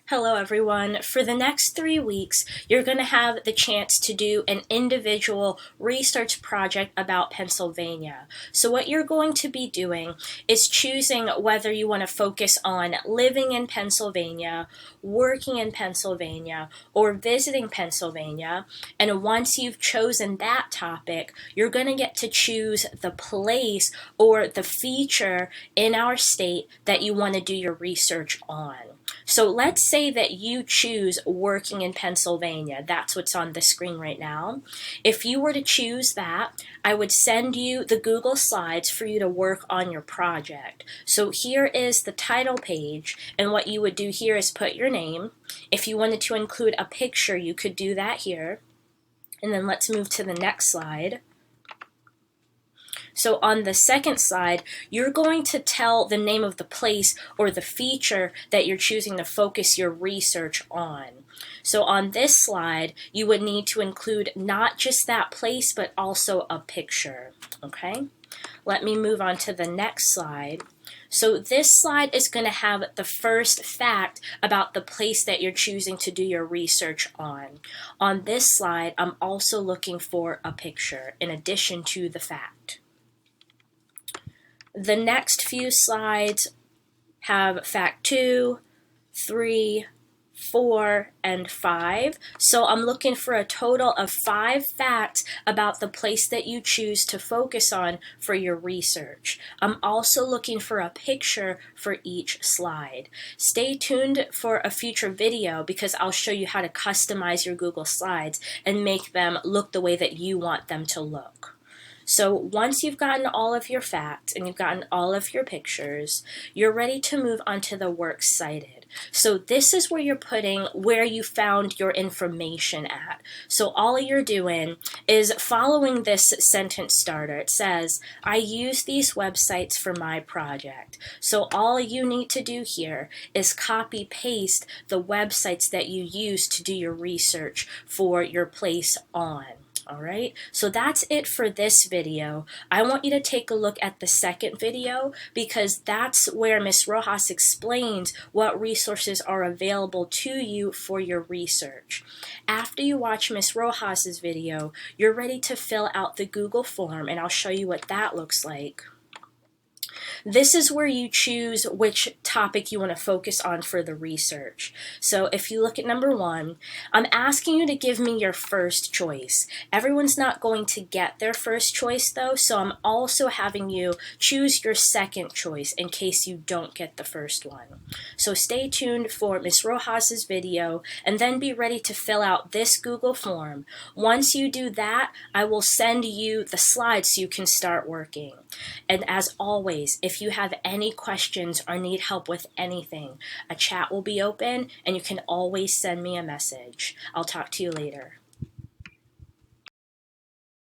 Hello everyone. For the next 3 weeks, you're going to have the chance to do an individual research project about Pennsylvania. So what you're going to be doing is choosing whether you want to focus on living in Pennsylvania, working in Pennsylvania, or visiting Pennsylvania. And once you've chosen that topic, you're going to get to choose the place or the feature in our state that you want to do your research on. So let's say that you choose working in Pennsylvania. That's what's on the screen right now. If you were to choose that, I would send you the Google Slides for you to work on your project. So here is the title page, and what you would do here is put your name. If you wanted to include a picture, you could do that here. And then let's move to the next slide. So on the second slide, you're going to tell the name of the place or the feature that you're choosing to focus your research on. So on this slide, you would need to include not just that place, but also a picture, okay? Let me move on to the next slide. So this slide is going to have the first fact about the place that you're choosing to do your research on. On this slide, I'm also looking for a picture in addition to the fact. The next few slides have fact 2, 3, 4, and 5. So I'm looking for a total of 5 facts about the place that you choose to focus on for your research. I'm also looking for a picture for each slide. Stay tuned for a future video because I'll show you how to customize your Google Slides and make them look the way that you want them to look. So once you've gotten all of your facts and you've gotten all of your pictures, you're ready to move on to the works cited. So this is where you're putting where you found your information at. So all you're doing is following this sentence starter. It says, I use these websites for my project. So all you need to do here is copy paste the websites that you use to do your research for your place on. All right, so that's it for this video. I want you to take a look at the second video because that's where Ms. Rojas explains what resources are available to you for your research. After you watch Ms. Rojas's video, you're ready to fill out the Google form, and I'll show you what that looks like. This is where you choose which topic you want to focus on for the research. So if you look at number 1, I'm asking you to give me your first choice. Everyone's not going to get their first choice though, so I'm also having you choose your second choice in case you don't get the first one. So stay tuned for Ms. Rojas's video and then be ready to fill out this Google form. Once you do that, I will send you the slides so you can start working. And as always, if you have any questions or need help with anything, a chat will be open and you can always send me a message. I'll talk to you later.